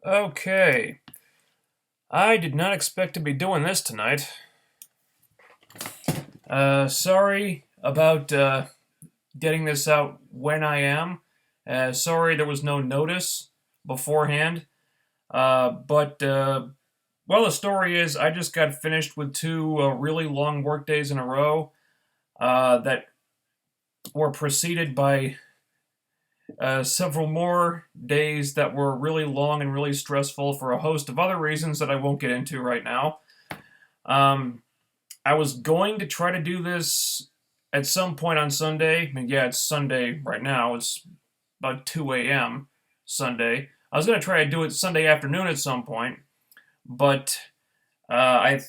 Okay. I did not expect to be doing this tonight. Sorry about getting this out when I am. Sorry there was no notice beforehand. But the story is I just got finished with two really long work days in a row that were preceded by several more days that were really long and really stressful for a host of other reasons that I won't get into right now. Um, I was going to try to do this at some point on Sunday. I mean, yeah, it's Sunday right now. It's about 2 a.m. Sunday. I was going to try to do it Sunday afternoon at some point, but I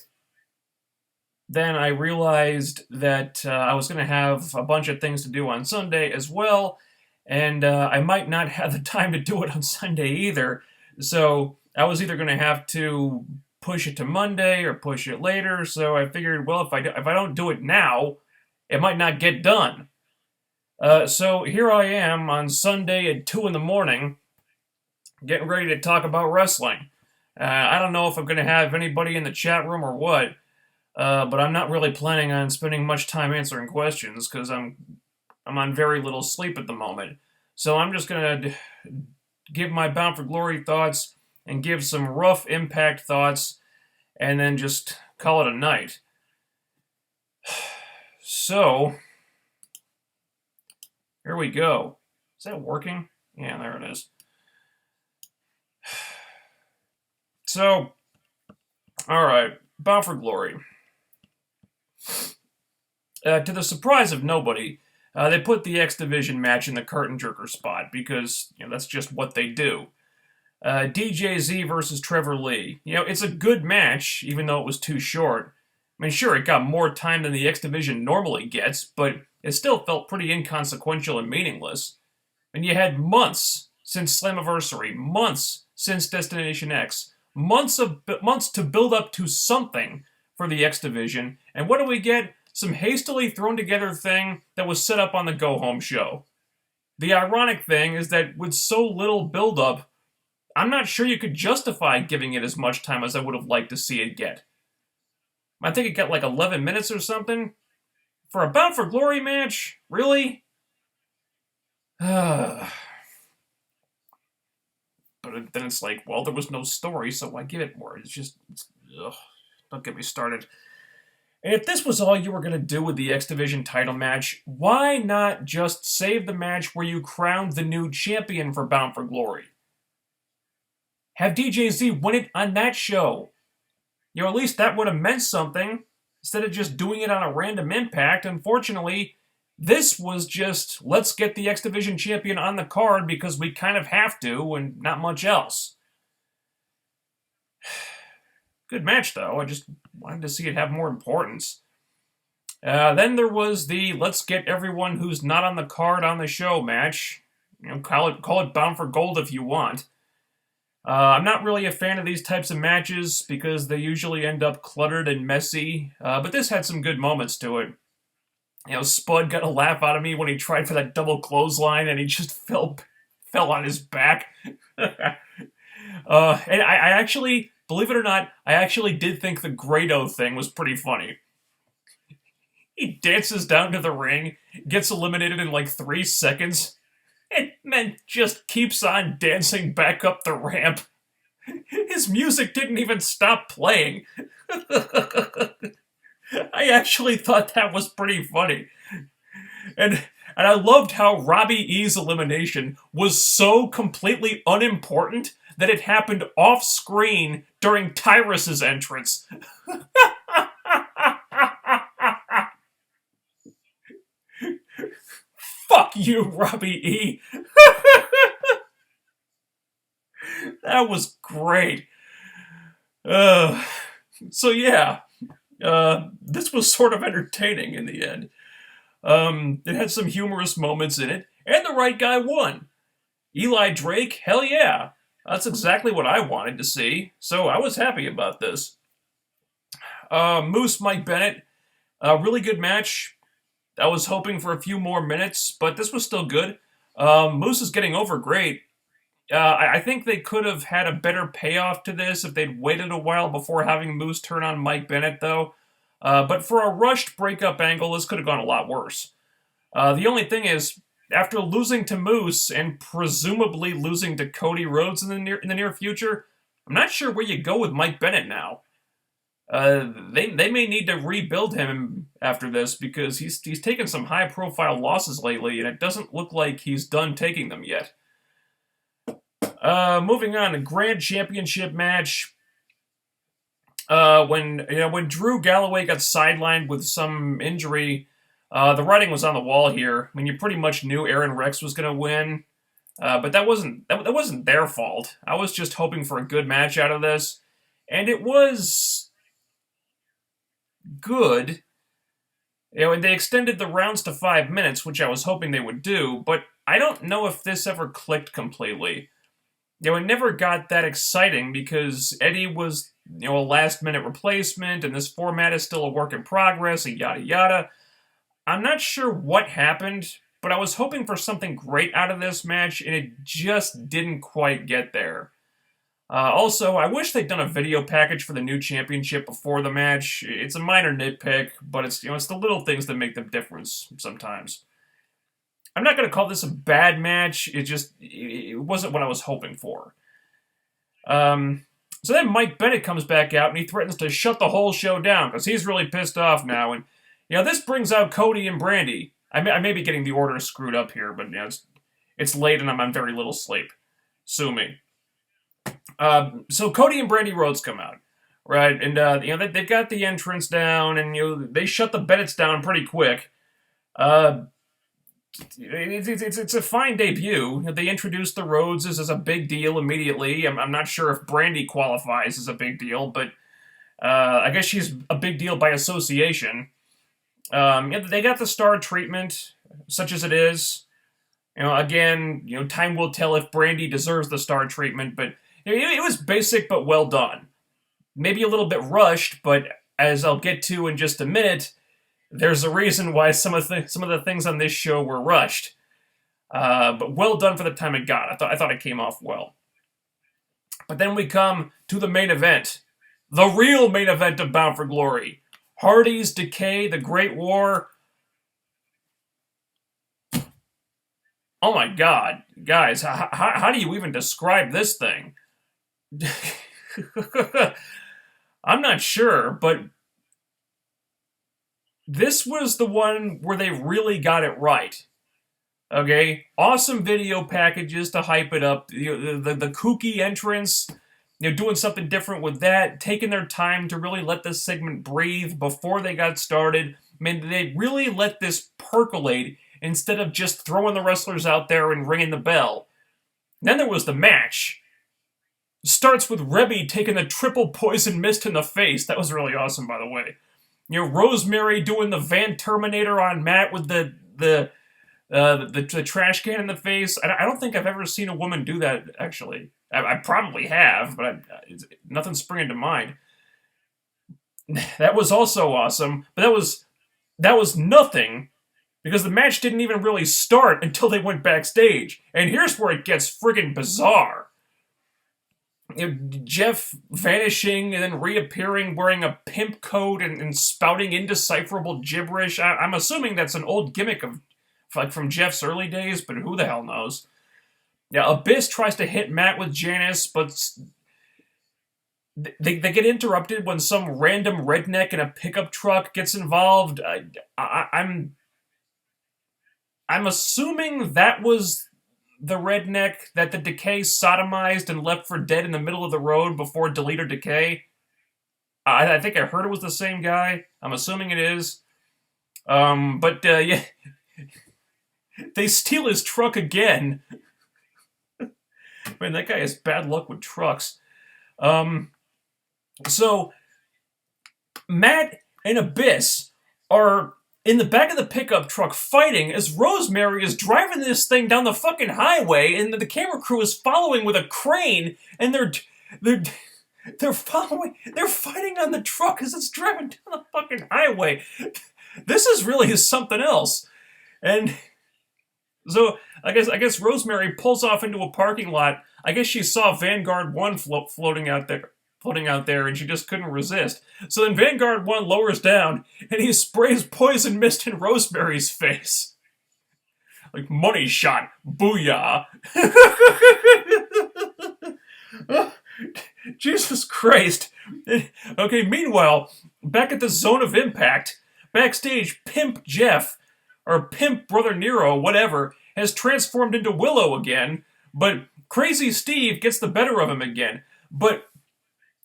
then I realized that I was going to have a bunch of things to do on Sunday as well, and I might not have the time to do it on Sunday either. So I was either going to have to push it to Monday or push it later. So I figured, well, if I don't do it now, it might not get done. So here I am on Sunday at 2 in the morning, getting ready to talk about wrestling. I don't know if I'm going to have anybody in the chat room or what, but I'm not really planning on spending much time answering questions because I'm on very little sleep at the moment. So I'm just gonna give my Bound for Glory thoughts and give some rough Impact thoughts, and then just call it a night. So here we go. Is that working? Yeah, there it is. So, all right, Bound for Glory. To the surprise of nobody, they put the X Division match in the curtain jerker spot because that's just what they do. DJZ versus Trevor Lee. It's a good match, even though it was too short. I mean, sure, it got more time than the X Division normally gets, but it still felt pretty inconsequential and meaningless. And you had months since Slammiversary, months since Destination X, months to build up to something for the X Division, and what do we get? Some hastily thrown together thing that was set up on the Go Home show. The ironic thing is that with so little build-up, I'm not sure you could justify giving it as much time as I would have liked to see it get. I think it got like 11 minutes or something. For a Bound for Glory match? Really? But then it's like, well, there was no story, so why give it more? Ugh, don't get me started. And if this was all you were going to do with the X Division title match, why not just save the match where you crowned the new champion for Bound for Glory? Have DJZ win it on that show. At least that would have meant something, instead of just doing it on a random Impact. Unfortunately, this was just, let's get the X Division champion on the card because we kind of have to, and not much else. Good match, though. I just wanted to see it have more importance. Then there was the let's get everyone who's not on the card on the show match. Call it Bound for Gold if you want. I'm not really a fan of these types of matches because they usually end up cluttered and messy, but this had some good moments to it. Spud got a laugh out of me when he tried for that double clothesline and he just fell on his back. And I actually, believe it or not, I actually did think the Grado thing was pretty funny. He dances down to the ring, gets eliminated in like 3 seconds, and then just keeps on dancing back up the ramp. His music didn't even stop playing. I actually thought that was pretty funny. And I loved how Robbie E's elimination was so completely unimportant that it happened off screen during Tyrus's entrance. Fuck you, Robbie E. That was great. So yeah, this was sort of entertaining in the end. It had some humorous moments in it, and the right guy won. Eli Drake, hell yeah. That's exactly what I wanted to see, so I was happy about this. Moose Mike Bennett, a really good match. I was hoping for a few more minutes, but this was still good. Moose is getting over great. I think they could have had a better payoff to this if they'd waited a while before having Moose turn on Mike Bennett, though. But for a rushed breakup angle, this could have gone a lot worse. The only thing is, after losing to Moose and presumably losing to Cody Rhodes in the near future, I'm not sure where you go with Mike Bennett now. They may need to rebuild him after this because he's taken some high profile losses lately, and it doesn't look like he's done taking them yet. Moving on to Grand Championship match. When Drew Galloway got sidelined with some injury, the writing was on the wall here. I mean, you pretty much knew Aaron Rex was going to win, but that wasn't their fault. I was just hoping for a good match out of this, and it was good. And they extended the rounds to 5 minutes, which I was hoping they would do, but I don't know if this ever clicked completely. It never got that exciting because Eddie was, a last-minute replacement, and this format is still a work in progress, and yada yada. I'm not sure what happened, but I was hoping for something great out of this match, and it just didn't quite get there. Also, I wish they'd done a video package for the new championship before the match. It's a minor nitpick, but it's the little things that make the difference sometimes. I'm not going to call this a bad match. It wasn't what I was hoping for. So then Mike Bennett comes back out and he threatens to shut the whole show down because he's really pissed off now. And this brings out Cody and Brandy. I may be getting the order screwed up here, but it's late and I'm on very little sleep. Sue me. So Cody and Brandy Rhodes come out, right? And they've got the entrance down, and they shut the Bennetts down pretty quick. It's a fine debut. They introduced the Rhodeses as a big deal immediately. I'm not sure if Brandy qualifies as a big deal, but I guess she's a big deal by association. They got the star treatment, such as it is. Again, time will tell if Brandy deserves the star treatment, but it was basic but well done. Maybe a little bit rushed, but as I'll get to in just a minute, there's a reason why some of the things on this show were rushed. But well done for the time it got. I thought it came off well. But then we come to the main event. The real main event of Bound for Glory. Hardy's Decay, The Great War. Oh my god. Guys, how do you even describe this thing? I'm not sure, but this was the one where they really got it right. Okay? Awesome video packages to hype it up. The kooky entrance, doing something different with that, taking their time to really let this segment breathe before they got started. I mean, they really let this percolate instead of just throwing the wrestlers out there and ringing the bell. Then there was the match. Starts with Rebby taking the triple poison mist in the face. That was really awesome, by the way. Rosemary doing the Van Terminator on Matt with the trash can in the face. I don't think I've ever seen a woman do that, actually. I probably have, but nothing's springing to mind. That was also awesome, but that was nothing because the match didn't even really start until they went backstage. And here's where it gets friggin' bizarre. Jeff vanishing and then reappearing wearing a pimp coat and spouting indecipherable gibberish. I'm assuming that's an old gimmick of from Jeff's early days, but who the hell knows? Abyss tries to hit Matt with Janice, but they get interrupted when some random redneck in a pickup truck gets involved. I'm assuming that was the redneck that the Decay sodomized and left for dead in the middle of the road before Delete or Decay. I think I heard it was the same guy. I'm assuming it is. But yeah. They steal his truck again. Man, that guy has bad luck with trucks. So, Matt and Abyss are in the back of the pickup truck fighting as Rosemary is driving this thing down the fucking highway and the camera crew is following with a crane and they're fighting on the truck as it's driving down the fucking highway. This is really something else. And So I guess Rosemary pulls off into a parking lot. I guess she saw Vanguard 1 floating out there, and she just couldn't resist. So then Vanguard 1 lowers down, and he sprays poison mist in Rosemary's face. Like, money shot, booyah. Jesus Christ. Okay, meanwhile, back at the zone of impact, backstage, Pimp Jeff, or Pimp Brother Nero, whatever, has transformed into Willow again, but Crazy Steve gets the better of him again. But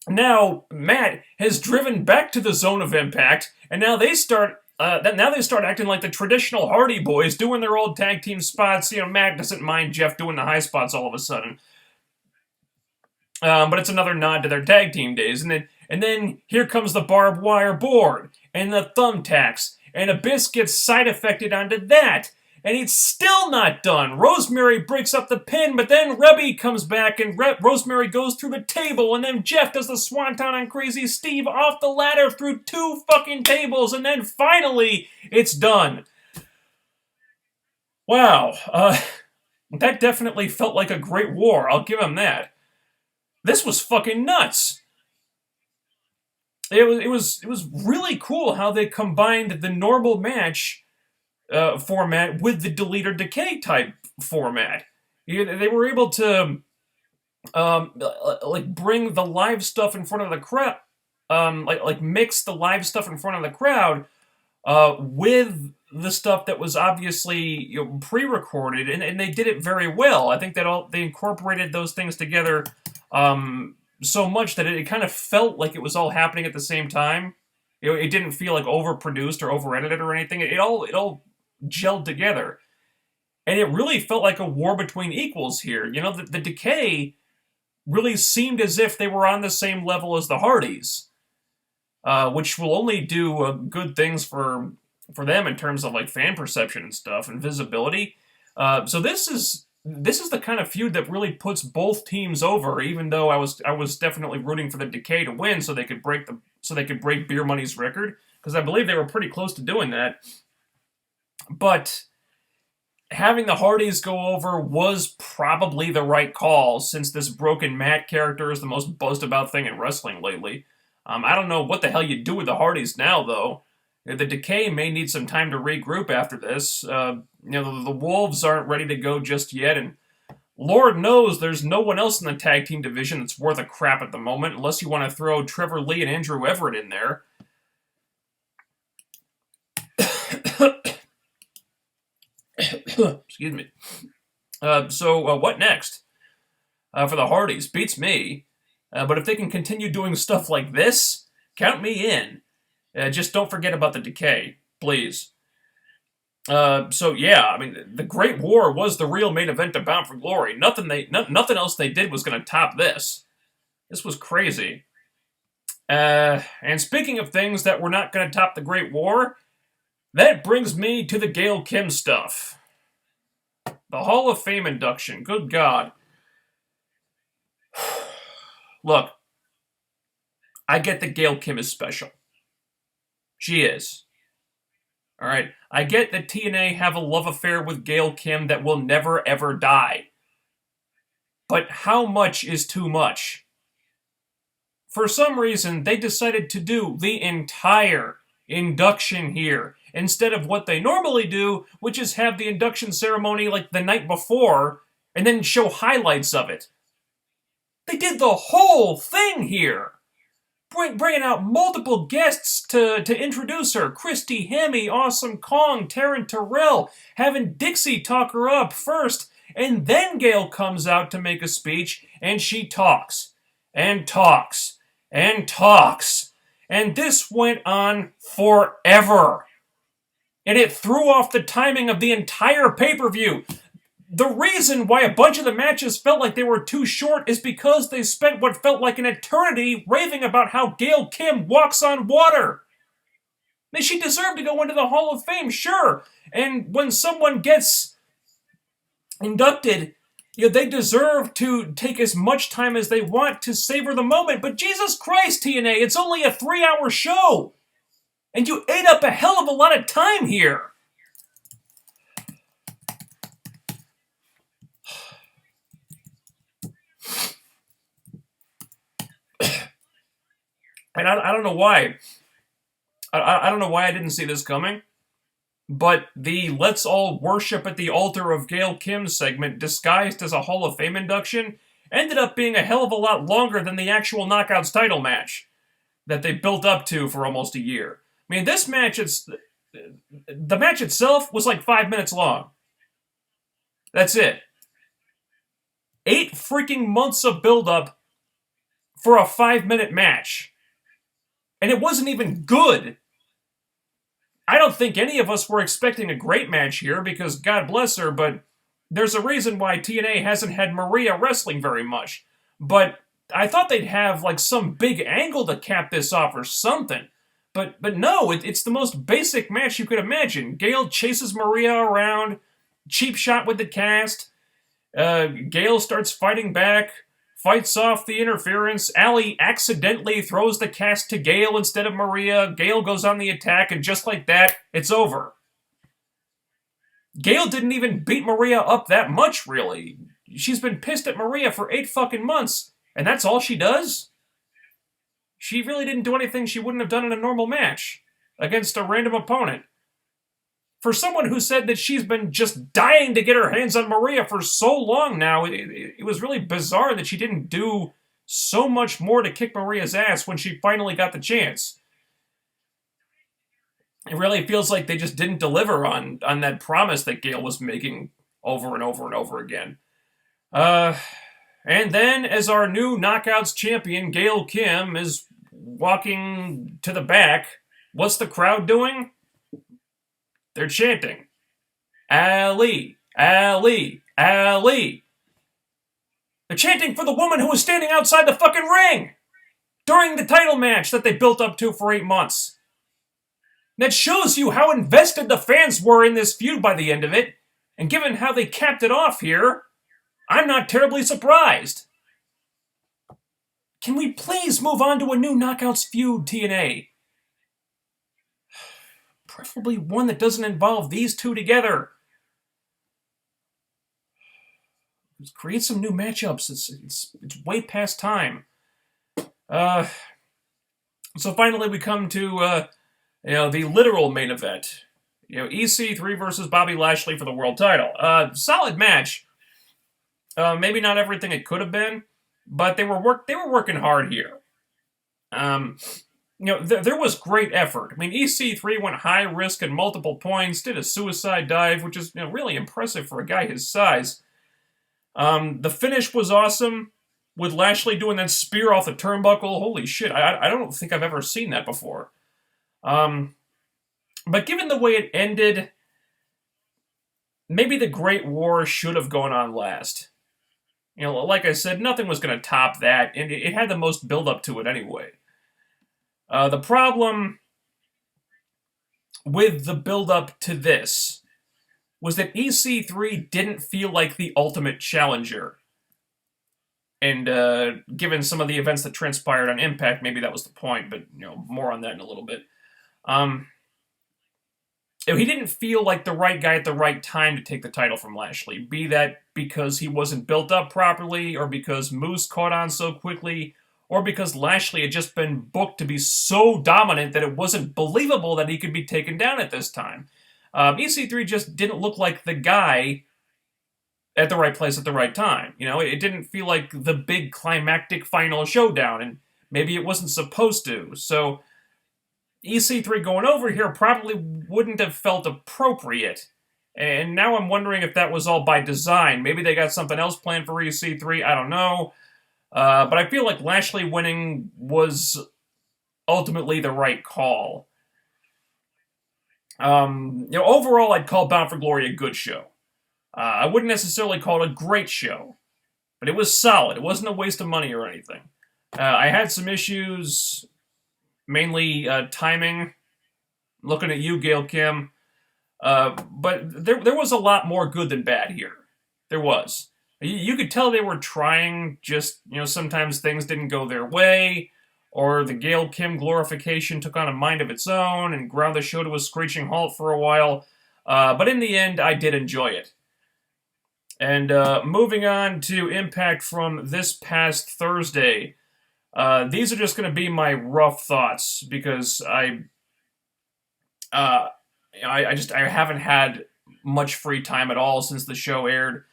now Matt has driven back to the zone of impact, and now they start acting like the traditional Hardy Boys, doing their old tag team spots. You know, Matt doesn't mind Jeff doing the high spots all of a sudden. But it's another nod to their tag team days. And then here comes the barbed wire board and the thumbtacks, and Abyss gets side effected onto that. And it's still not done. Rosemary breaks up the pin, but then Rebby comes back, and Rosemary goes through the table, and then Jeff does the swanton on Crazy Steve off the ladder through 2 fucking tables, and then finally, it's done. Wow. That definitely felt like a great war. I'll give him that. This was fucking nuts. It was really cool how they combined the normal match format with the Delete or Decay type format. They were able to like bring the live stuff in front of the crowd, like mix the live stuff in front of the crowd with the stuff that was obviously pre-recorded, and they did it very well. I think that they incorporated those things together so much that it kind of felt like it was all happening at the same time. It didn't feel like overproduced or over-edited or anything. It all gelled together. And it really felt like a war between equals here. You know, the Decay really seemed as if they were on the same level as the Hardys, which will only do good things for them in terms of like fan perception and stuff and visibility. So this is the kind of feud that really puts both teams over. Even though I was definitely rooting for the Decay to win so they could break Beer Money's record, because I believe they were pretty close to doing that. But having the Hardys go over was probably the right call, since this Broken Matt character is the most buzzed about thing in wrestling lately. I don't know what the hell you do with the Hardys now, though. The Decay may need some time to regroup after this. The Wolves aren't ready to go just yet, and Lord knows there's no one else in the tag team division that's worth a crap at the moment, unless you want to throw Trevor Lee and Andrew Everett in there. Excuse me. So what next? For the Hardys, beats me. But if they can continue doing stuff like this, count me in. Just don't forget about the Decay, please. So yeah, I mean, the Great War was the real main event of Bound for Glory. Nothing else they did was going to top this. This was crazy. And speaking of things that were not going to top the Great War, that brings me to the Gail Kim stuff. The Hall of Fame induction. Good God. Look, I get that Gail Kim is special. She is. Alright, I get that TNA have a love affair with Gail Kim that will never ever die. But how much is too much? For some reason, they decided to do the entire induction here, instead of what they normally do, which is have the induction ceremony like the night before, and then show highlights of it. They did the whole thing here! Bringing out multiple guests to introduce her. Christy Hemme, Awesome Kong, Taryn Terrell, having Dixie talk her up first, and then Gail comes out to make a speech, and she talks, and talks, and talks. And this went on forever. And it threw off the timing of the entire pay-per-view. The reason why a bunch of the matches felt like they were too short is because they spent what felt like an eternity raving about how Gail Kim walks on water. And she deserved to go into the Hall of Fame, sure. And when someone gets inducted, they deserve to take as much time as they want to savor the moment. But Jesus Christ, TNA, it's only a 3-hour show. And you ate up a hell of a lot of time here. And I don't know why. I don't know why I didn't see this coming. But the "Let's all worship at the altar of Gail Kim" segment, disguised as a Hall of Fame induction, ended up being a hell of a lot longer than the actual Knockouts title match that they built up to for almost a year. I mean, this match, the match itself was like 5 minutes long. That's it. 8 freaking months of build-up for a 5-minute match. And it wasn't even good. I don't think any of us were expecting a great match here because God bless her, but there's a reason why TNA hasn't had Maria wrestling very much. But I thought they'd have like some big angle to cap this off or something. But no, it's the most basic match you could imagine. Gail chases Maria around, cheap shot with the cast. Gail starts fighting back, fights off the interference. Allie accidentally throws the cast to Gail instead of Maria. Gail goes on the attack, and just like that, it's over. Gail didn't even beat Maria up that much, really. She's been pissed at Maria for 8 fucking months, and that's all she does? She really didn't do anything she wouldn't have done in a normal match against a random opponent. For someone who said that she's been just dying to get her hands on Maria for so long now, it was really bizarre that she didn't do so much more to kick Maria's ass when she finally got the chance. It really feels like they just didn't deliver on that promise that Gail was making over and over and over again. And then, as our new Knockouts champion, Gail Kim, is walking to the back, what's the crowd doing? They're chanting, "Ali, Ali, Ali." They're chanting for the woman who was standing outside the fucking ring during the title match that they built up to for 8 months. That shows you how invested the fans were in this feud by the end of it, and given how they capped it off here, I'm not terribly surprised. Can we please move on to a new Knockouts feud, TNA? Preferably one that doesn't involve these two together. Let's create some new matchups. It's way past time. So finally we come to the literal main event. EC3 versus Bobby Lashley for the world title. Solid match. Maybe not everything it could have been, but they were working hard here. There was great effort. I mean, EC3 went high risk at multiple points, did a suicide dive, which is really impressive for a guy his size. The finish was awesome, with Lashley doing that spear off the turnbuckle. Holy shit, I don't think I've ever seen that before. But given the way it ended, maybe the Great War should have gone on last. Like I said, nothing was going to top that, and it had the most build-up to it anyway. The problem with the build-up to this was that EC3 didn't feel like the ultimate challenger. And given some of the events that transpired on Impact, maybe that was the point, but more on that in a little bit. He didn't feel like the right guy at the right time to take the title from Lashley, be that because he wasn't built up properly, or because Moose caught on so quickly, or because Lashley had just been booked to be so dominant that it wasn't believable that he could be taken down at this time. EC3 just didn't look like the guy at the right place at the right time. It didn't feel like the big climactic final showdown, and maybe it wasn't supposed to. So EC3 going over here probably wouldn't have felt appropriate. And now I'm wondering if that was all by design. Maybe they got something else planned for EC3, I don't know. But I feel like Lashley winning was ultimately the right call. Overall, I'd call Bound for Glory a good show. I wouldn't necessarily call it a great show, but it was solid. It wasn't a waste of money or anything. I had some issues, mainly timing. Looking at you, Gail Kim. But there was a lot more good than bad here. There was. You could tell they were trying, just, sometimes things didn't go their way, or the Gail Kim glorification took on a mind of its own and ground the show to a screeching halt for a while. But in the end, I did enjoy it. And moving on to Impact from this past Thursday. These are just going to be my rough thoughts because uh, I haven't had much free time at all since the show aired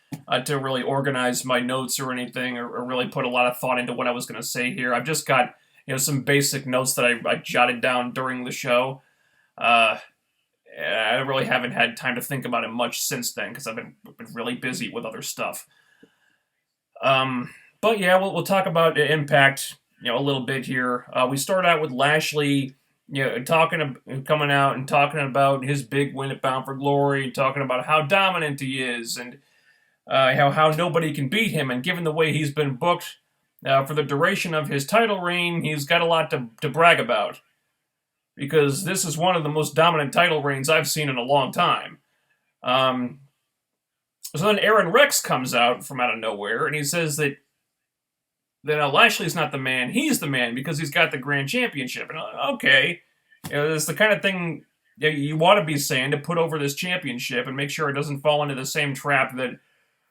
to really organize my notes or anything, or really put a lot of thought into what I was going to say here. I've just got some basic notes that I jotted down during the show. Uh, I really haven't had time to think about it much since then because I've been really busy with other stuff. But yeah, we'll talk about Impact, a little bit here. We start out with Lashley, coming out and talking about his big win at Bound for Glory, and talking about how dominant he is, and how nobody can beat him. And given the way he's been booked for the duration of his title reign, he's got a lot to brag about. Because this is one of the most dominant title reigns I've seen in a long time. So then Aaron Rex comes out from out of nowhere, and he says that Lashley's not the man, he's the man because he's got the Grand Championship. And okay, it's the kind of thing you want to be saying to put over this championship and make sure it doesn't fall into the same trap that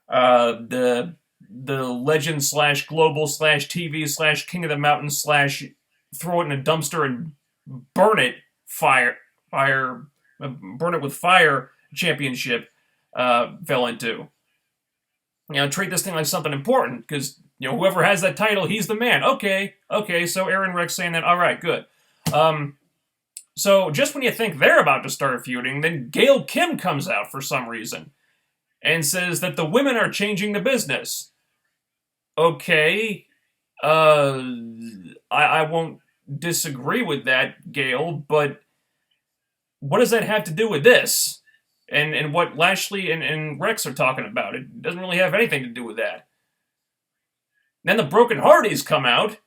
the legend / global / TV / King of the Mountain / throw it in a dumpster and burn it burn it with fire championship fell into. Treat this thing like something important because whoever has that title, he's the man. Okay. So Aaron Rex saying that. All right, good. So just when you think they're about to start feuding, then Gail Kim comes out for some reason and says that the women are changing the business. Okay. I won't disagree with that, Gail, but what does that have to do with this? And what Lashley and Rex are talking about? It doesn't really have anything to do with that. Then the Broken Hardys come out,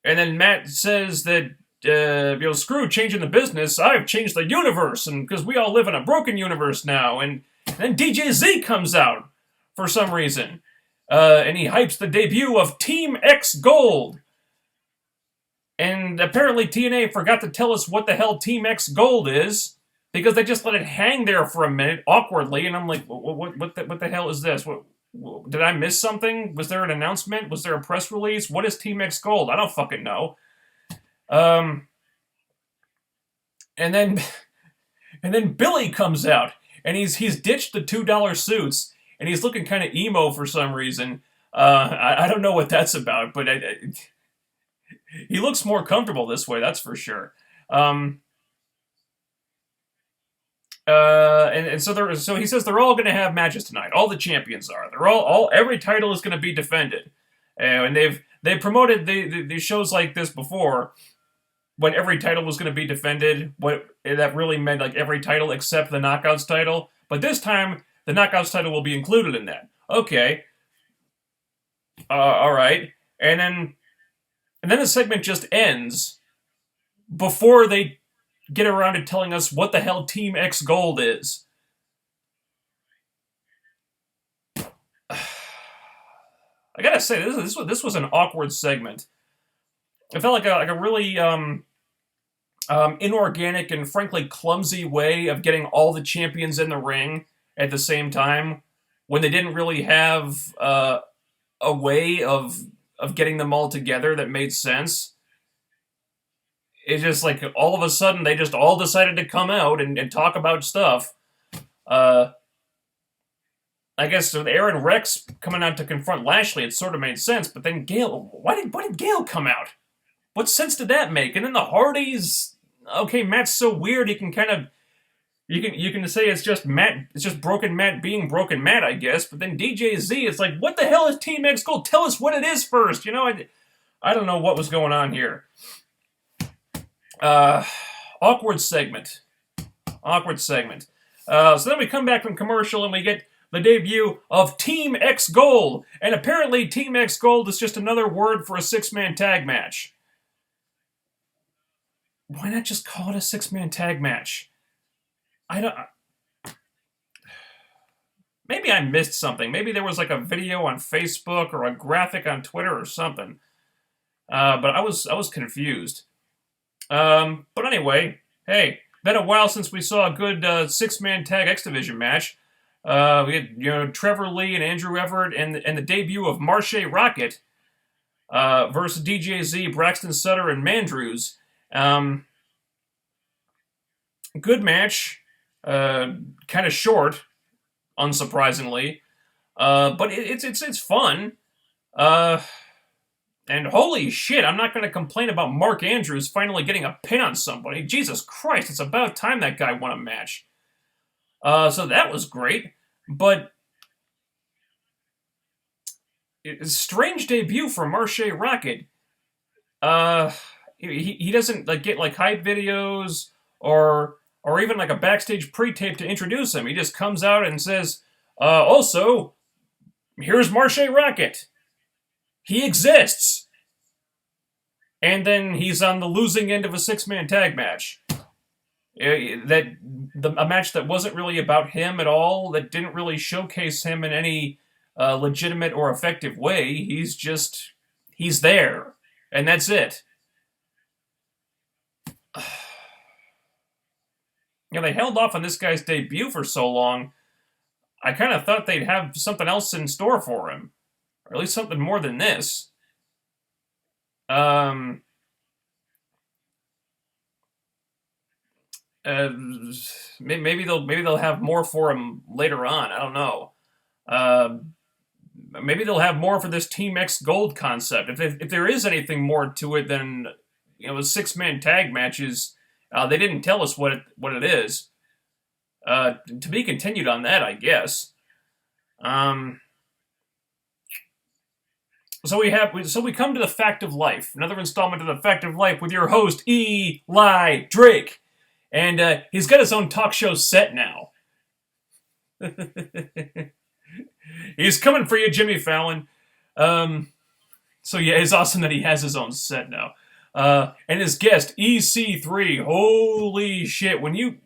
and then Matt says that, screw changing the business, I've changed the universe, and because we all live in a broken universe now. And then DJ Z comes out for some reason, and he hypes the debut of Team X Gold. And apparently TNA forgot to tell us what the hell Team X Gold is, because they just let it hang there for a minute, awkwardly, and I'm like, what the hell is this? Did I miss something? Was there an announcement? Was there a press release? What is Team X Gold? I don't fucking know. And then Billy comes out, and he's ditched the $2 suits, and he's looking kind of emo for some reason. I don't know what that's about, but he looks more comfortable this way, that's for sure. So he says they're all going to have matches tonight. All the champions are. Every title is going to be defended. And they've promoted the shows like this before, when every title was going to be defended. What that really meant, like every title except the Knockouts title. But this time, the Knockouts title will be included in that. Okay. All right. And then the segment just ends before they get around to telling us what the hell Team X Gold is. I gotta say, this was an awkward segment. It felt like a really inorganic and frankly clumsy way of getting all the champions in the ring at the same time, when they didn't really have a way of getting them all together that made sense. It's just like all of a sudden they just all decided to come out and talk about stuff. I guess with Aaron Rex coming out to confront Lashley, it sort of made sense. But then Gail, why did Gail come out? What sense did that make? And then the Hardys, okay, Matt's so weird. He can kind of, you can say it's just Matt, it's just Broken Matt being Broken Matt, I guess. But then DJ Z, it's like, what the hell is Team X Gold? Tell us what it is first. I don't know what was going on here. Awkward segment. So then we come back from commercial and we get the debut of Team X Gold. And apparently Team X Gold is just another word for a 6-man tag match. Why not just call it a 6-man tag match? Maybe I missed something. Maybe there was like a video on Facebook or a graphic on Twitter or something. But I was confused. But anyway, hey, been a while since we saw a good 6-man tag X Division match. We had Trevor Lee and Andrew Everett and the debut of Marshe Rocket. versus DJZ, Braxton Sutter, and Mandrews. Good match. Kind of short, unsurprisingly. But it's fun. And holy shit, I'm not going to complain about Mark Andrews finally getting a pin on somebody. Jesus Christ, it's about time that guy won a match. So that was great. But strange debut for Marche Rocket. He doesn't like get like hype videos or even like a backstage pre-tape to introduce him. He just comes out and says, also, here's Marche Rocket. He exists. And then he's on the losing end of a six-man tag match. A match that wasn't really about him at all, that didn't really showcase him in any legitimate or effective way. He's there. And that's it. They held off on this guy's debut for so long. I kind of thought they'd have something else in store for him. Or at least something more than this. Maybe they'll have more for him later on. I don't know. Maybe they'll have more for this Team X Gold concept. If there is anything more to it than the 6-man tag matches, they didn't tell us what it is. To be continued on that, I guess. So we come to the Fact of Life, another installment of the Fact of Life with your host Eli Drake, and he's got his own talk show set now. He's coming for you, Jimmy Fallon. So yeah, it's awesome that he has his own set now. And his guest EC3. Holy shit! When you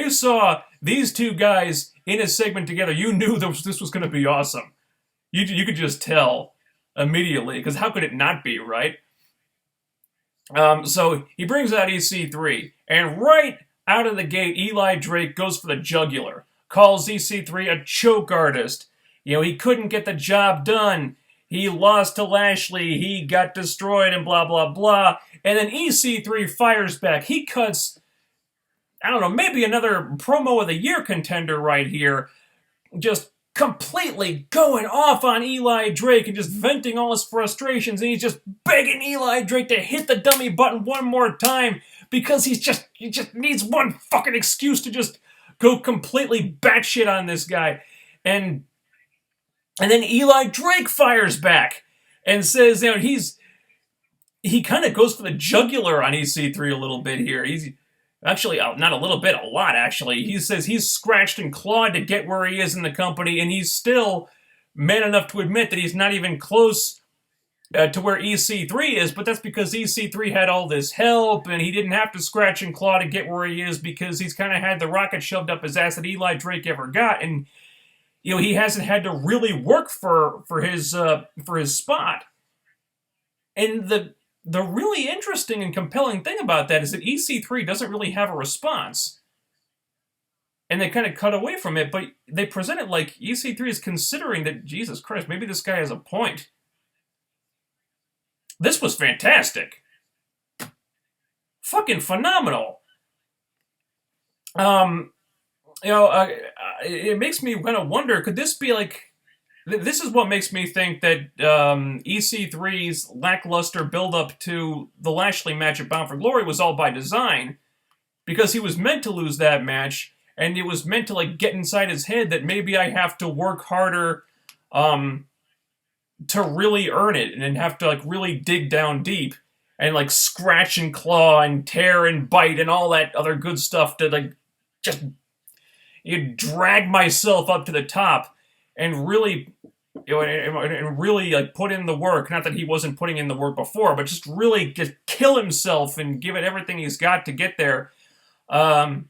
saw these two guys in a segment together, you knew this was going to be awesome. You could just tell immediately, because how could it not be, right? So he brings out EC3, and right out of the gate, Eli Drake goes for the jugular, calls EC3 a choke artist. He couldn't get the job done. He lost to Lashley. He got destroyed and blah, blah, blah. And then EC3 fires back. He cuts, I don't know, maybe another promo of the year contender right here. Just completely going off on Eli Drake and just venting all his frustrations. And he's just begging Eli Drake to hit the dummy button one more time because he just needs one fucking excuse to just go completely batshit on this guy. And then Eli Drake fires back and says, he kind of goes for the jugular on EC3 a little bit here. He's actually, not a little bit, a lot actually. He says he's scratched and clawed to get where he is in the company, and he's still man enough to admit that he's not even close to where EC3 is, but that's because EC3 had all this help, and he didn't have to scratch and claw to get where he is because he's kind of had the rocket shoved up his ass that Eli Drake ever got, and he hasn't had to really work for his spot. And the really interesting and compelling thing about that is that EC3 doesn't really have a response. And they kind of cut away from it, but they present it like EC3 is considering that, Jesus Christ, maybe this guy has a point. This was fantastic. Fucking phenomenal. It makes me kind of wonder, could this be like... This is what makes me think that EC3's lackluster build-up to the Lashley match at Bound for Glory was all by design, because he was meant to lose that match, and it was meant to get inside his head that maybe I have to work harder to really earn it, and have to really dig down deep and scratch and claw and tear and bite and all that other good stuff to just drag myself up to the top. And really, put in the work. Not that he wasn't putting in the work before, but just really just kill himself and give it everything he's got to get there. And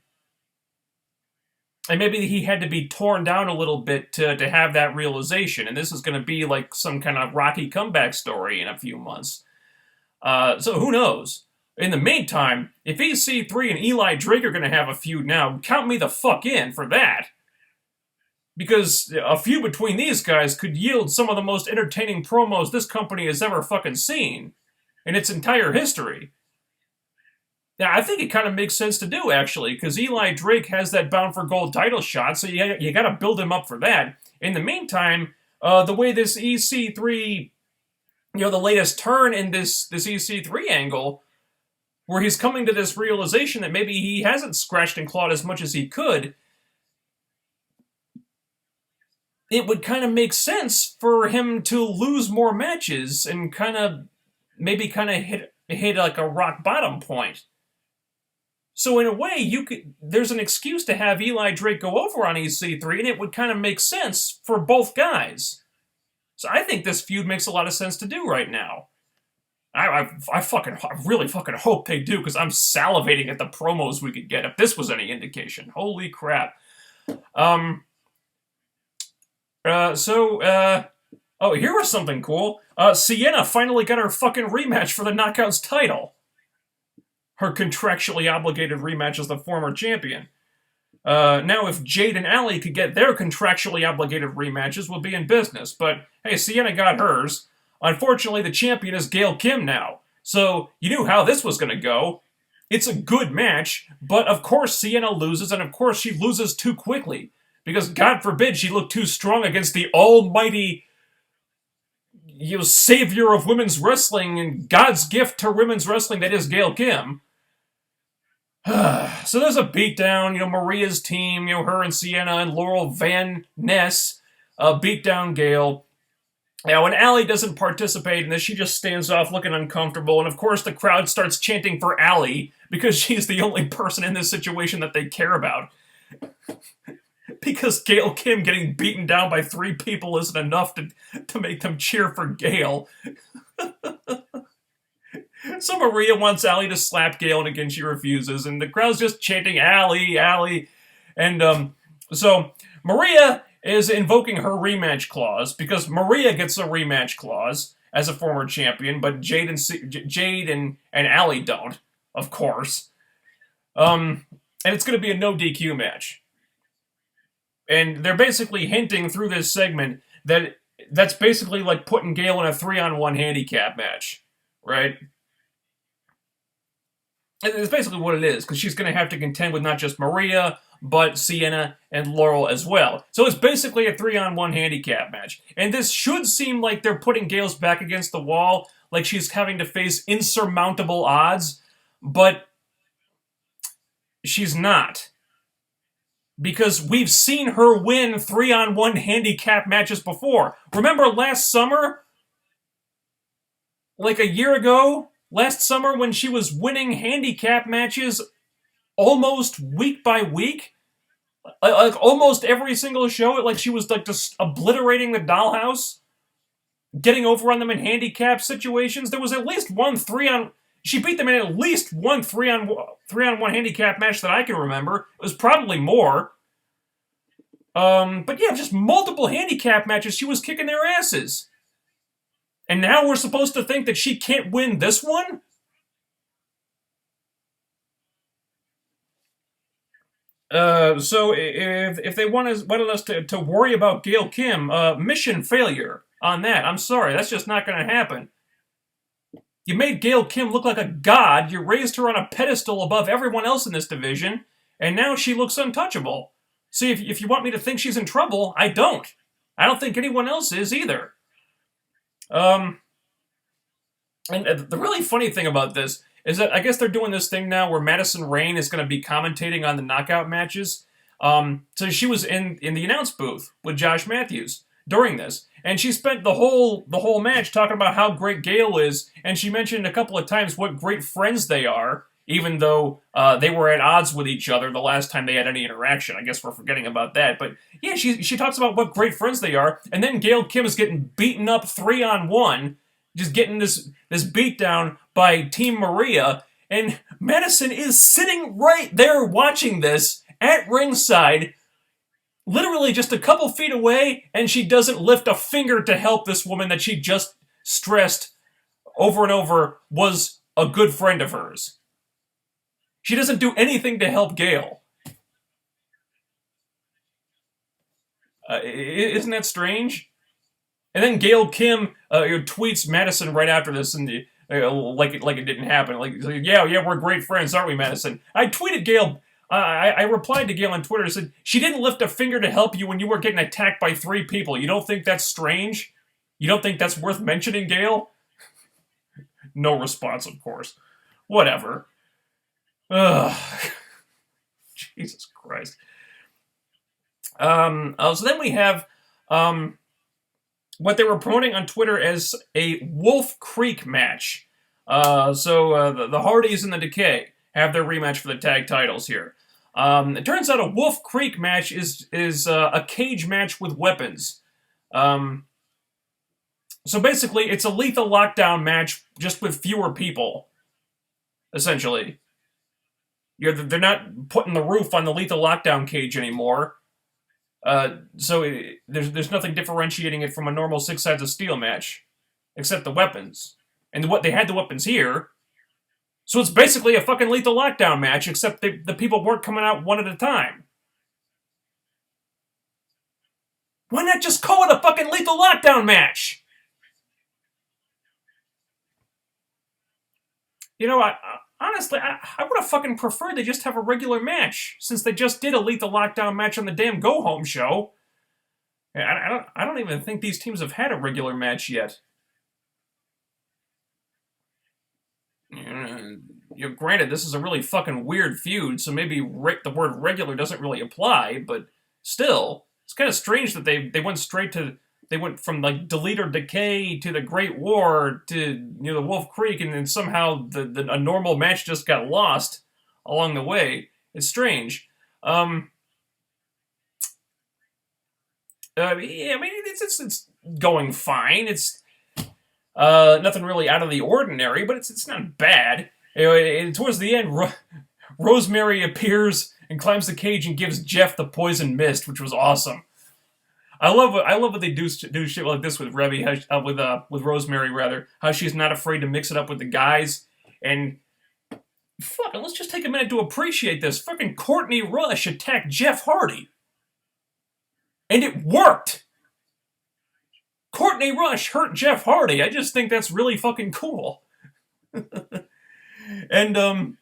maybe he had to be torn down a little bit to have that realization. And this is going to be some kind of Rocky comeback story in a few months. So who knows? In the meantime, if EC3 and Eli Drake are going to have a feud now, count me the fuck in for that. Because a feud between these guys could yield some of the most entertaining promos this company has ever fucking seen in its entire history. Yeah, I think it kind of makes sense to do, actually, because Eli Drake has that Bound for Gold title shot, so you got to build him up for that. In the meantime, the way this EC3, the latest turn in this EC3 angle, where he's coming to this realization that maybe he hasn't scratched and clawed as much as he could, it would kind of make sense for him to lose more matches and maybe hit like a rock bottom point. So in a way, there's an excuse to have Eli Drake go over on EC3, and it would kind of make sense for both guys. So I think this feud makes a lot of sense to do right now. I really fucking hope they do, because I'm salivating at the promos we could get if this was any indication. Holy crap. Oh, here was something cool. Sienna finally got her fucking rematch for the Knockouts title. Her contractually obligated rematch as the former champion. Now, if Jade and Allie could get their contractually obligated rematches, we'll be in business. But, hey, Sienna got hers. Unfortunately, the champion is Gail Kim now. So, you knew how this was going to go. It's a good match, but of course Sienna loses, and of course she loses too quickly. Because, God forbid, she looked too strong against the almighty, savior of women's wrestling and God's gift to women's wrestling that is Gail Kim. So there's a beatdown, Maria's team, her and Sienna and Laurel Van Ness beat down Gail. Now, when Allie doesn't participate in this, she just stands off looking uncomfortable, and of course the crowd starts chanting for Allie because she's the only person in this situation that they care about. Because Gail Kim getting beaten down by 3 people isn't enough to make them cheer for Gail. So Maria wants Allie to slap Gail, and again she refuses, and the crowd's just chanting, Allie, Allie. And so Maria is invoking her rematch clause, because Maria gets a rematch clause as a former champion, but Jade and Allie don't, of course. And it's going to be a no DQ match. And they're basically hinting through this segment that that's basically like putting Gail in a 3-on-1 handicap match, right? It's basically what it is, because she's going to have to contend with not just Maria, but Sienna and Laurel as well. So it's basically a 3-on-1 handicap match. And this should seem like they're putting Gail's back against the wall, like she's having to face insurmountable odds, but she's not. Because we've seen her win 3-on-1 handicap matches before. Remember last summer? Like a year ago? Last summer when she was winning handicap matches almost week by week? Like almost every single show, like she was like just obliterating the dollhouse? Getting over on them in handicap situations? There was at least one she beat them in at least one 3-on-1 handicap match that I can remember. It was probably more. But yeah, just multiple handicap matches, she was kicking their asses. And now we're supposed to think that she can't win this one? So if they wanted us to worry about Gail Kim, mission failure on that. I'm sorry, that's just not going to happen. You made Gail Kim look like a god, you raised her on a pedestal above everyone else in this division, and now she looks untouchable. See, if you want me to think she's in trouble, I don't. I don't think anyone else is either. And the really funny thing about this is that I guess they're doing this thing now where Madison Rayne is going to be commentating on the knockout matches. So she was in the announce booth with Josh Matthews during this, and she spent the whole match talking about how great Gail is, and she mentioned a couple of times what great friends they are, even though they were at odds with each other the last time they had any interaction. I guess we're forgetting about that. But yeah, she talks about what great friends they are, and then Gail Kim is getting beaten up 3-on-1, just getting this beatdown by Team Maria, and Madison is sitting right there watching this at ringside, literally just a couple feet away, and she doesn't lift a finger to help this woman that she just stressed over and over was a good friend of hers. She doesn't do anything to help Gail. Isn't that strange? And then Gail Kim tweets Madison right after this, and like it didn't happen. Like, yeah, we're great friends, aren't we, Madison? I tweeted Gail. I replied to Gail on Twitter and said she didn't lift a finger to help you when you were getting attacked by 3 people. You don't think that's strange? You don't think that's worth mentioning, Gail? No response, of course. Whatever. Ugh. Jesus Christ. So then we have what they were promoting on Twitter as a Wolf Creek match. The Hardys and the Decay have their rematch for the tag titles here. It turns out a Wolf Creek match is a cage match with weapons. So basically, it's a lethal lockdown match just with fewer people, essentially. They're not putting the roof on the lethal lockdown cage anymore. There's nothing differentiating it from a normal 6 sides of steel match, except the weapons. And what they had the weapons here, so it's basically a fucking lethal lockdown match, except the people weren't coming out one at a time. Why not just call it a fucking lethal lockdown match? You know, honestly, I would have fucking preferred they just have a regular match, since they just did a lethal lockdown match on the damn Go Home show. I don't even think these teams have had a regular match yet. Granted, this is a really fucking weird feud, so maybe the word regular doesn't really apply, but still, it's kind of strange that they went straight to... They went from, like, Delete or Decay to the Great War to, the Wolf Creek, and then somehow a normal match just got lost along the way. It's strange. It's going fine. It's nothing really out of the ordinary, but it's not bad. Towards the end, Rosemary appears and climbs the cage and gives Jeff the poison mist, which was awesome. I love what they do shit like this with with Rosemary rather. How she's not afraid to mix it up with the guys, and fucking let's just take a minute to appreciate this. Fucking Courtney Rush attacked Jeff Hardy, and it worked. Courtney Rush hurt Jeff Hardy. I just think that's really fucking cool. And then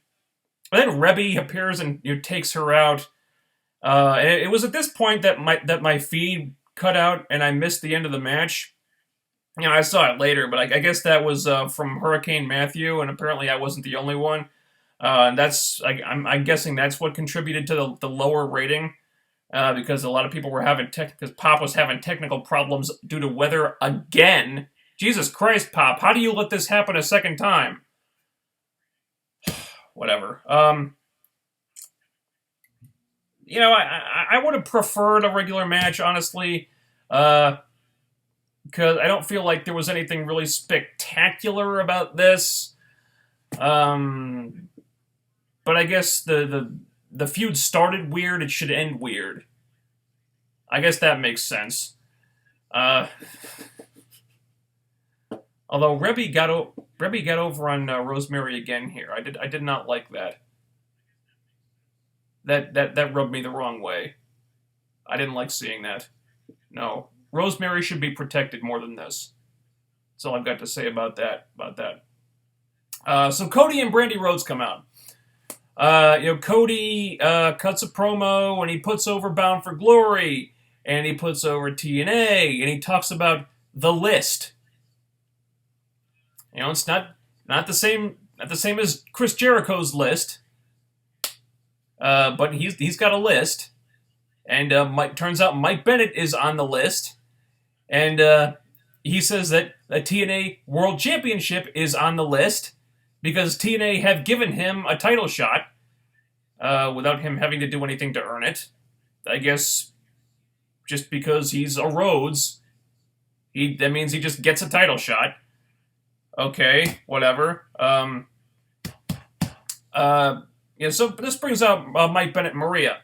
Rebby appears and takes her out. It was at this point that my feed cut out and I missed the end of the match. I saw it later, but I guess that was from Hurricane Matthew, and apparently I wasn't the only one. And I'm guessing that's what contributed to the lower rating, because a lot of people were because Pop was having technical problems due to weather again. Jesus Christ, Pop, how do you let this happen a second time? Whatever. I would have preferred a regular match, honestly, because I don't feel like there was anything really spectacular about this. But I guess the feud started weird, it should end weird. I guess that makes sense. Although Rebby got over on Rosemary again here. I did not like that. That rubbed me the wrong way. I didn't like seeing that. No. Rosemary should be protected more than this. That's all I've got to say about that. So Cody and Brandy Rhodes come out. Cody cuts a promo and he puts over Bound for Glory, and he puts over TNA, and he talks about the list. It's not the same as Chris Jericho's list. But he's got a list, and turns out Mike Bennett is on the list, and he says that the TNA World Championship is on the list because TNA have given him a title shot without him having to do anything to earn it. I guess just because he's a Rhodes, that means he just gets a title shot. Okay, whatever. So this brings up Mike Bennett and Maria.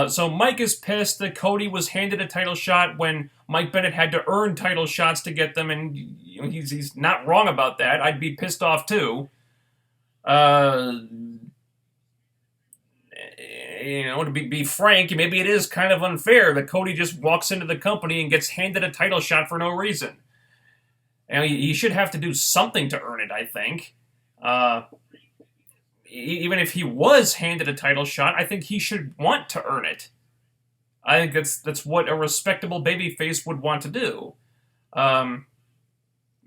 So Mike is pissed that Cody was handed a title shot when Mike Bennett had to earn title shots to get them, and he's not wrong about that. I'd be pissed off too. to be frank, maybe it is kind of unfair that Cody just walks into the company and gets handed a title shot for no reason. He should have to do something to earn it, I think. Even if he was handed a title shot, I think he should want to earn it. I think that's what a respectable babyface would want to do. I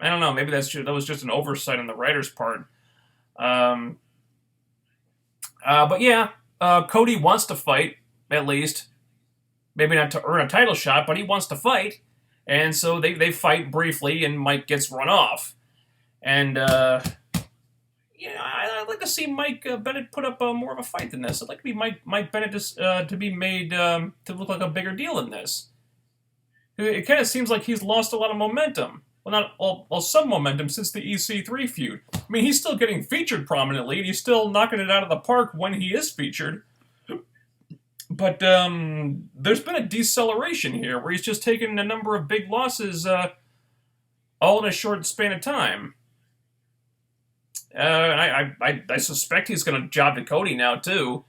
don't know. Maybe that was just an oversight on the writer's part. But yeah, Cody wants to fight, at least. Maybe not to earn a title shot, but he wants to fight. And so they fight briefly, and Mike gets run off. And, I'd like to see Mike Bennett put up more of a fight than this. I'd like to be Mike Bennett to be made to look like a bigger deal in this. It kind of seems like he's lost a lot of momentum. Well, some momentum since the EC3 feud. I mean, he's still getting featured prominently, and he's still knocking it out of the park when he is featured. But there's been a deceleration here, where he's just taken a number of big losses all in a short span of time. And I suspect he's going to job to Cody now too.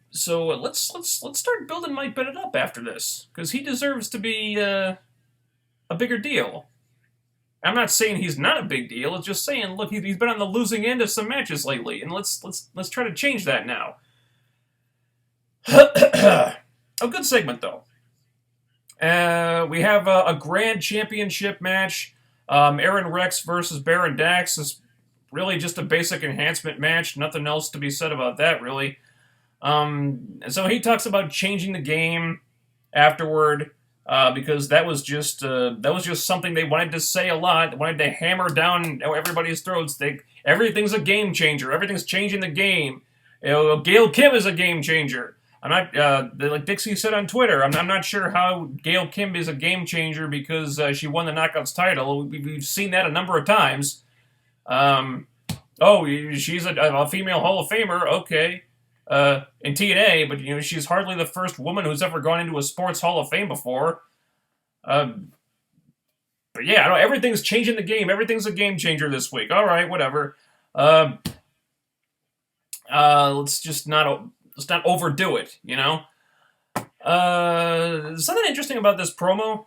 So let's start building Mike Bennett up after this, because he deserves to be a bigger deal. I'm not saying he's not a big deal. It's just saying, look, he's been on the losing end of some matches lately, and let's try to change that now. A good segment though. We have a grand championship match. Aaron Rex versus Baron Dax is really just a basic enhancement match. Nothing else to be said about that, really. So he talks about changing the game afterward, because that was just something they wanted to say a lot. They wanted to hammer down everybody's throats. Everything's a game changer. Everything's changing the game. Gail Kim is a game changer. I'm not, like Dixie said on Twitter, I'm not sure how Gail Kim is a game changer because she won the Knockouts title. We've seen that a number of times. She's a female Hall of Famer, okay, in TNA, but, she's hardly the first woman who's ever gone into a sports Hall of Fame before. But yeah, everything's changing the game. Everything's a game changer this week. All right, whatever. Let's not overdo it, Something interesting about this promo.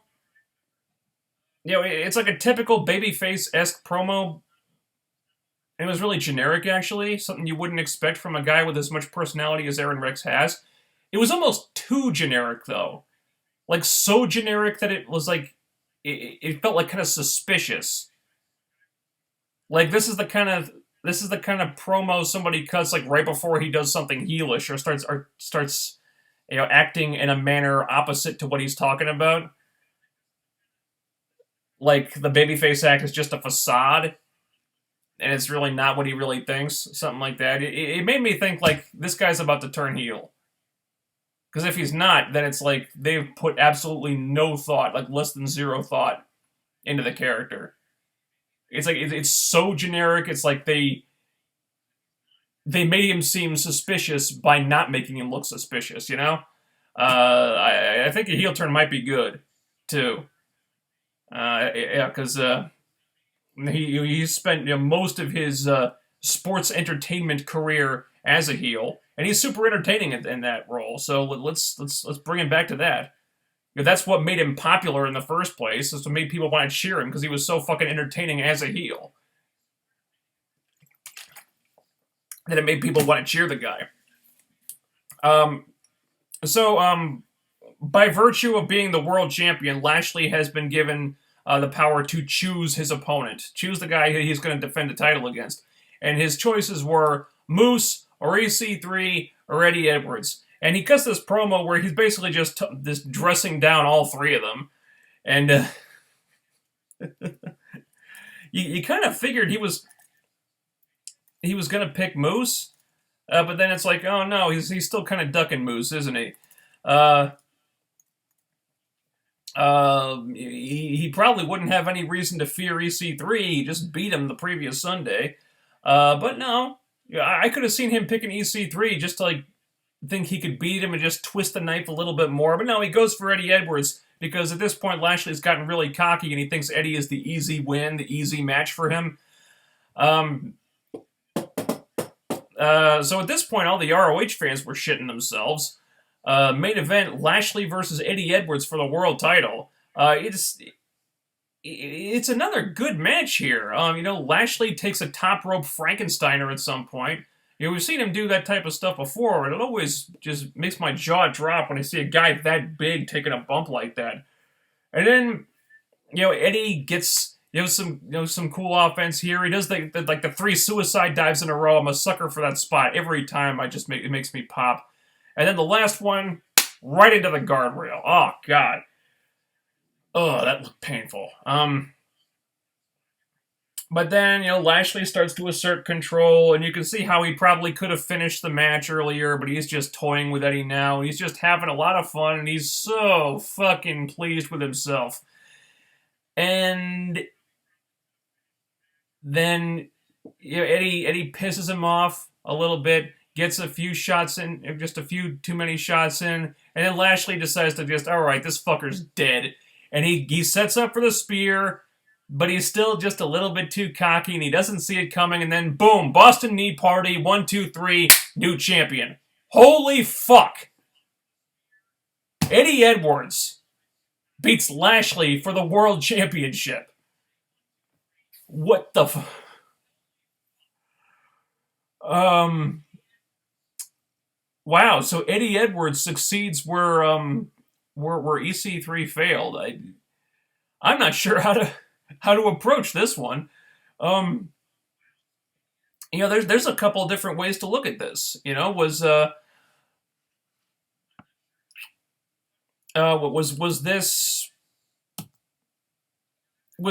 It's like a typical babyface-esque promo. It was really generic, actually. Something you wouldn't expect from a guy with as much personality as Aaron Rex has. It was almost too generic, though. Like, so generic that it was like... It felt like kind of suspicious. Like, this is the kind of promo somebody cuts like right before he does something heelish or starts acting in a manner opposite to what he's talking about. Like the babyface act is just a facade, and it's really not what he really thinks. Something like that. It made me think like this guy's about to turn heel. Because if he's not, then it's like they've put absolutely no thought, like less than zero thought, into the character. It's like it's so generic. It's like they made him seem suspicious by not making him look suspicious. I think a heel turn might be good too. Because he spent most of his sports entertainment career as a heel, and he's super entertaining in that role. So let's bring him back to that. That's what made him popular in the first place, is what made people want to cheer him, because he was so fucking entertaining as a heel. That it made people want to cheer the guy. By virtue of being the world champion, Lashley has been given the power to choose his opponent. Choose the guy who he's going to defend the title against. And his choices were Moose, or EC3, or Eddie Edwards. And he cuts this promo where he's basically just dressing down all three of them. And you kind of figured he was going to pick Moose. But then it's like, oh no, he's still kind of ducking Moose, isn't he? He probably wouldn't have any reason to fear EC3. He just beat him the previous Sunday. But no, I could have seen him picking EC3 just to like think he could beat him and just twist the knife a little bit more. But no, he goes for Eddie Edwards because at this point Lashley's gotten really cocky and he thinks Eddie is the easy win, the easy match for him. So at this point, all the ROH fans were shitting themselves. Main event: Lashley versus Eddie Edwards for the world title. It's another good match here. Lashley takes a top rope Frankensteiner at some point. We've seen him do that type of stuff before, and it always just makes my jaw drop when I see a guy that big taking a bump like that. And then, Eddie gets some cool offense here. He does the 3 suicide dives in a row. I'm a sucker for that spot every time. It makes me pop. And then the last one, right into the guardrail. Oh God. Oh, that looked painful. But then, Lashley starts to assert control, and you can see how he probably could have finished the match earlier, but he's just toying with Eddie now. He's just having a lot of fun, and he's so fucking pleased with himself. And then, Eddie pisses him off a little bit, gets a few shots in, just a few too many shots in, and then Lashley decides to just, all right, this fucker's dead. And he sets up for the spear, but he's still just a little bit too cocky, and he doesn't see it coming, and then boom, Boston Knee Party, 1, 2, 3, new champion. Holy fuck! Eddie Edwards beats Lashley for the World Championship. What the Wow, so Eddie Edwards succeeds where EC3 failed. I'm not sure how to approach this one. There's a couple of different ways to look at this. Was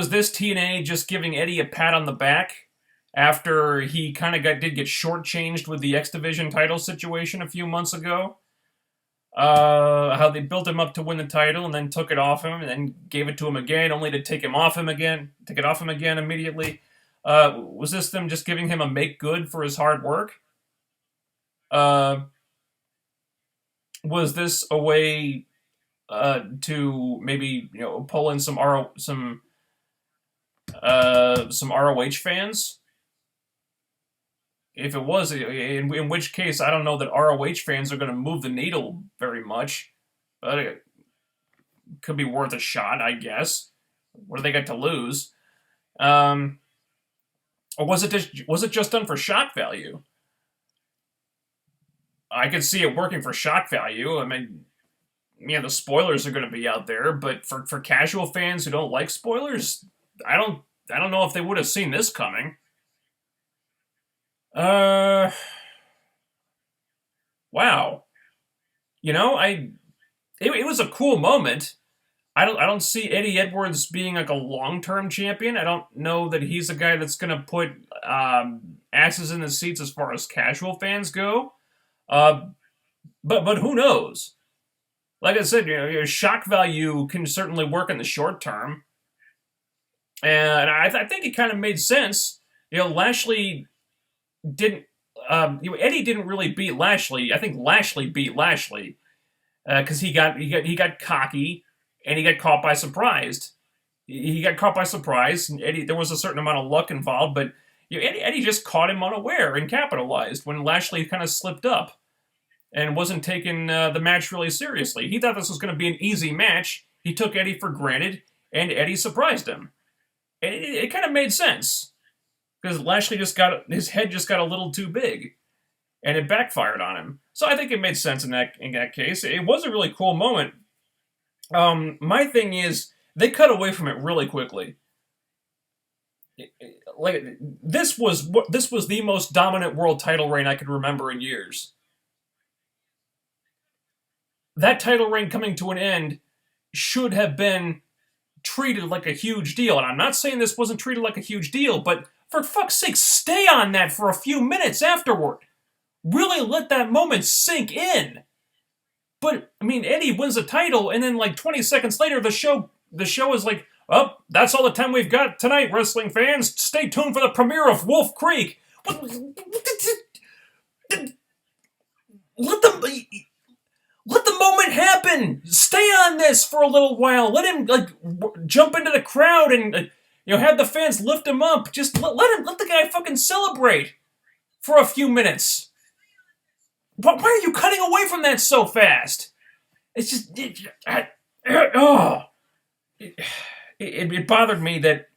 this TNA just giving Eddie a pat on the back after he kind of did get shortchanged with the X Division title situation a few months ago? How they built him up to win the title and then took it off him and then gave it to him again, only to take it off him again immediately. Was this them just giving him a make good for his hard work? Was this a way to maybe pull in some ROH fans? If it was, in which case, I don't know that ROH fans are going to move the needle very much. But it could be worth a shot, I guess. What do they got to lose? Or was it just done for shock value? I could see it working for shock value. I mean, the spoilers are going to be out there, but for casual fans who don't like spoilers, I don't know if they would have seen this coming. Wow. It was a cool moment. I don't see Eddie Edwards being like a long-term champion. I don't know that he's a guy that's going to put asses in the seats as far as casual fans go. But who knows? Like I said, shock value can certainly work in the short term. And I think it kind of made sense. Lashley didn't. Eddie didn't really beat Lashley. I think Lashley beat Lashley because he got cocky and he got caught by surprise. He got caught by surprise, and Eddie, there was a certain amount of luck involved, but Eddie just caught him unaware and capitalized when Lashley kind of slipped up and wasn't taking the match really seriously. He thought this was going to be an easy match. He took Eddie for granted, and Eddie surprised him. And it kind of made sense. Because Lashley his head just got a little too big, and it backfired on him. So I think it made sense in that case. It was a really cool moment. My thing is, they cut away from it really quickly. This was the most dominant world title reign I could remember in years. That title reign coming to an end should have been treated like a huge deal. And I'm not saying this wasn't treated like a huge deal, but for fuck's sake, stay on that for a few minutes afterward. Really let that moment sink in. But, Eddie wins the title, and then 20 seconds later, the show is like, oh, that's all the time we've got tonight, wrestling fans. Stay tuned for the premiere of Wolf Creek. Let the moment happen. Stay on this for a little while. Let him jump into the crowd and have the fans lift him up. Just let the guy fucking celebrate. for a few minutes. Why are you cutting away from that so fast? It's just it bothered me that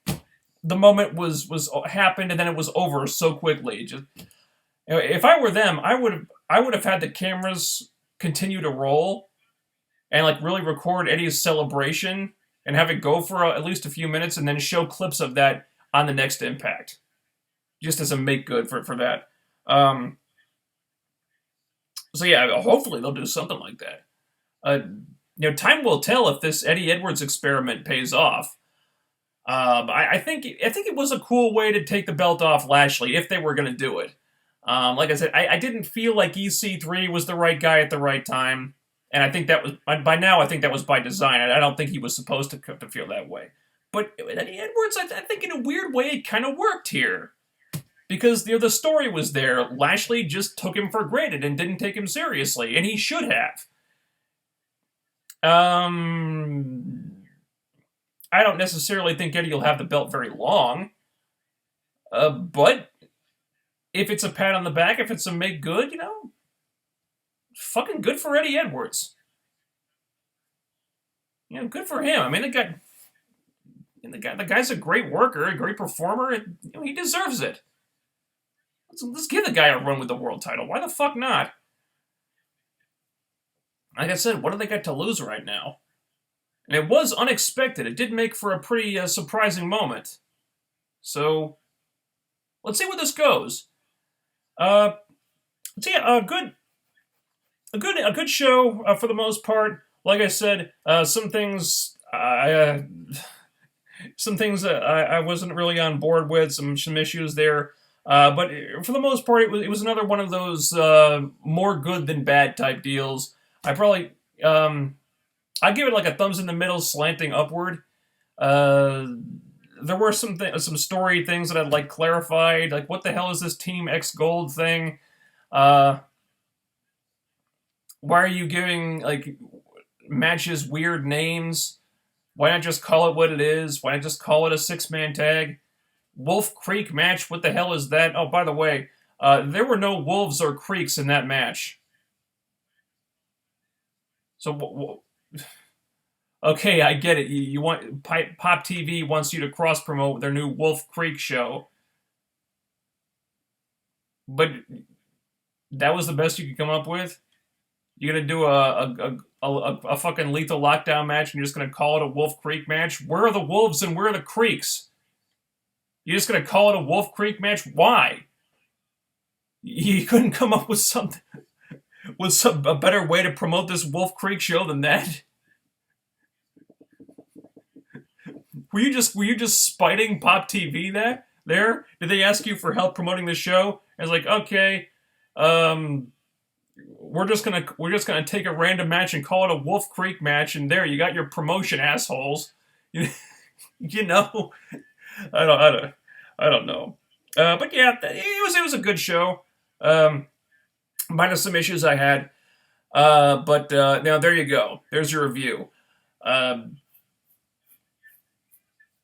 the moment was happened and then it was over so quickly. Just if I were them, I would have had the cameras continue to roll and like really record Eddie's celebration and have it go for at least a few minutes and then show clips of that on the next Impact, just as a make good for that. So yeah, hopefully they'll do something like that. Time will tell if this Eddie Edwards experiment pays off. I think it was a cool way to take the belt off Lashley if they were going to do it. Like I said, I didn't feel like EC3 was the right guy at the right time, and I think that was by now. I think that was by design. I don't think he was supposed to feel that way. But Eddie Edwards, I think in a weird way, it kind of worked here. Because the story was there. Lashley just took him for granted and didn't take him seriously, and he should have. I don't necessarily think Eddie will have the belt very long. But if it's a pat on the back, if it's a make good, fucking good for Eddie Edwards. Good for him. I mean, the guy's a great worker, a great performer. He deserves it. Let's give the guy a run with the world title. Why the fuck not? Like I said, what do they got to lose right now? And it was unexpected. It did make for a pretty surprising moment. So, let's see where this goes. So yeah, a good show for the most part. Like I said, some things I wasn't really on board with. Some issues there. But for the most part, it was another one of those more good than bad type deals. I probably I give it like a thumbs in the middle, slanting upward. There were some story things that I'd like clarified, like what the hell is this Team X Gold thing? Why are you giving like matches weird names? Why not just call it what it is? Why not just call it a 6-man tag? Wolf Creek match, what the hell is that? Oh, by the way, there were no wolves or creeks in that match. So, okay, I get it. You want Pop TV wants you to cross promote their new Wolf Creek show, but that was the best you could come up with. You're gonna do a fucking lethal lockdown match, and you're just gonna call it a Wolf Creek match. Where are the wolves and where are the creeks? You're just gonna call it a Wolf Creek match? Why? You couldn't come up with something with a better way to promote this Wolf Creek show than that? Were you just spiting Pop TV there? Did they ask you for help promoting the show? I was like, okay, we're just gonna take a random match and call it a Wolf Creek match, and there you got your promotion, assholes. You know, I don't know. But yeah, it was a good show. Minus some issues I had. But now there you go. There's your review.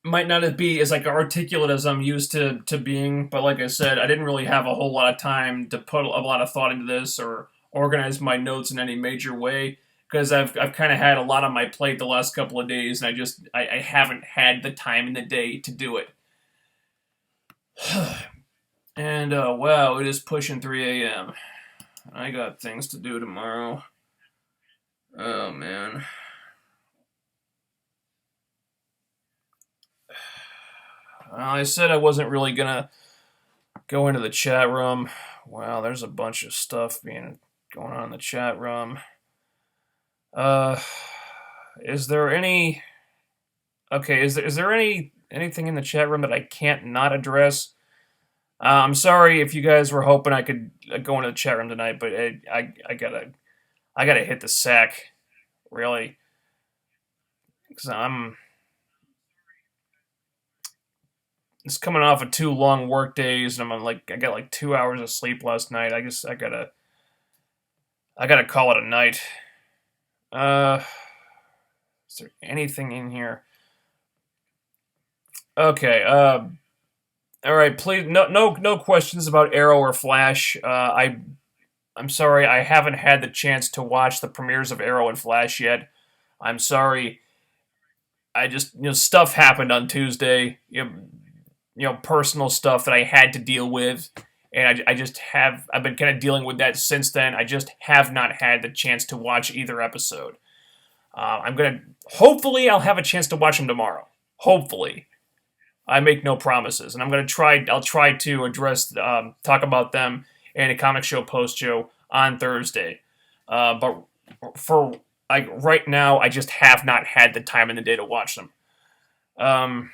Might not be as like articulate as I'm used to being, but like I said, I didn't really have a whole lot of time to put a lot of thought into this or organize my notes in any major way because I've kind of had a lot on my plate the last couple of days, and I haven't had the time in the day to do it. And wow, it is pushing 3 a.m. I got things to do tomorrow. Oh man. I said I wasn't really gonna go into the chat room. Wow, there's a bunch of stuff going on in the chat room. Is there any? Okay, is there anything in the chat room that I can't not address? I'm sorry if you guys were hoping I could go into the chat room tonight, but I gotta hit the sack, really, because it's coming off of 2 long work days, and I got like 2 hours of sleep last night. I guess I gotta call it a night. Is there anything in here? Okay, All right, please, no questions about Arrow or Flash. I'm sorry, I haven't had the chance to watch the premieres of Arrow and Flash yet. I'm sorry. I just, stuff happened on Tuesday. Personal stuff that I had to deal with, and I've been kind of dealing with that since then. I just have not had the chance to watch either episode. Hopefully, I'll have a chance to watch them tomorrow. Hopefully. I make no promises, and I'll try to talk about them in a comic show post show on Thursday. But for right now, I just have not had the time in the day to watch them. Um,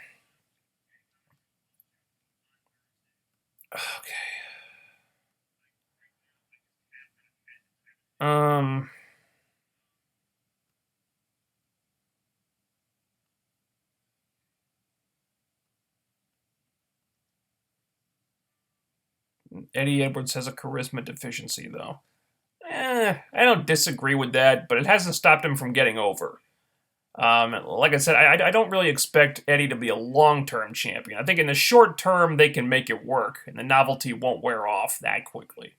okay. Um, Eddie Edwards has a charisma deficiency, though. I don't disagree with that, but it hasn't stopped him from getting over. Like I said, I don't really expect Eddie to be a long-term champion. I think in the short term they can make it work, and the novelty won't wear off that quickly.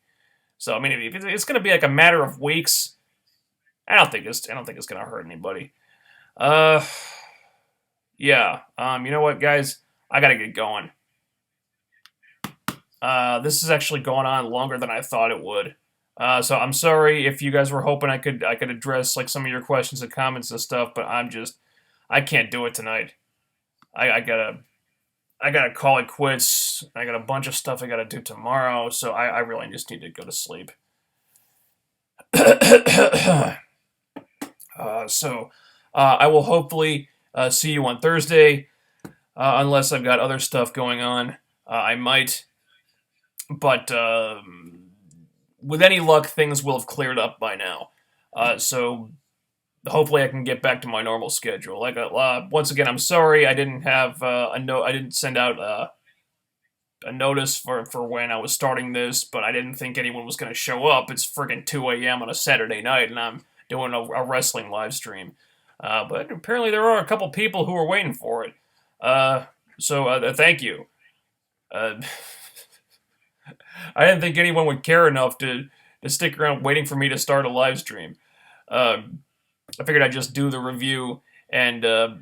So I mean, if it's going to be like a matter of weeks, I don't think it's going to hurt anybody. Uh, yeah. You know what, guys? I got to get going. This is actually going on longer than I thought it would. So I'm sorry if you guys were hoping I could address like some of your questions and comments and stuff, but I can't do it tonight. I gotta call it quits. I got a bunch of stuff I gotta do tomorrow, so I really just need to go to sleep. I will hopefully see you on Thursday, unless I've got other stuff going on. I might, but with any luck, things will have cleared up by now. So hopefully I can get back to my normal schedule. Once again, I'm sorry I didn't have a note. I didn't send out a notice for when I was starting this, but I didn't think anyone was going to show up. It's friggin' 2 a.m. on a Saturday night, and I'm doing a wrestling live stream. But apparently there are a couple people who are waiting for it. So thank you. Uh, I didn't think anyone would care enough to stick around waiting for me to start a live stream. I figured I'd just do the review and to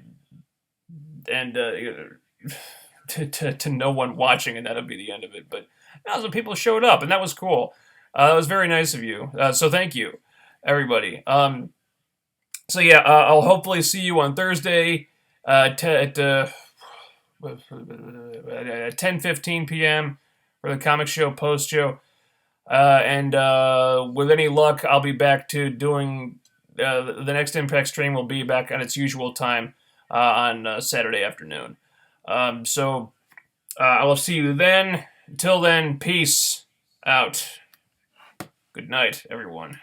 no one watching, and that'll be the end of it. But some people showed up, and that was cool. That was very nice of you. So thank you, everybody. So yeah, I'll hopefully see you on Thursday at 10:15 p.m. for the comic show post show. And with any luck, I'll be back to doing the next Impact stream. Will be back at its usual time on Saturday afternoon. So I will see you then. Until then, peace out. Good night, everyone.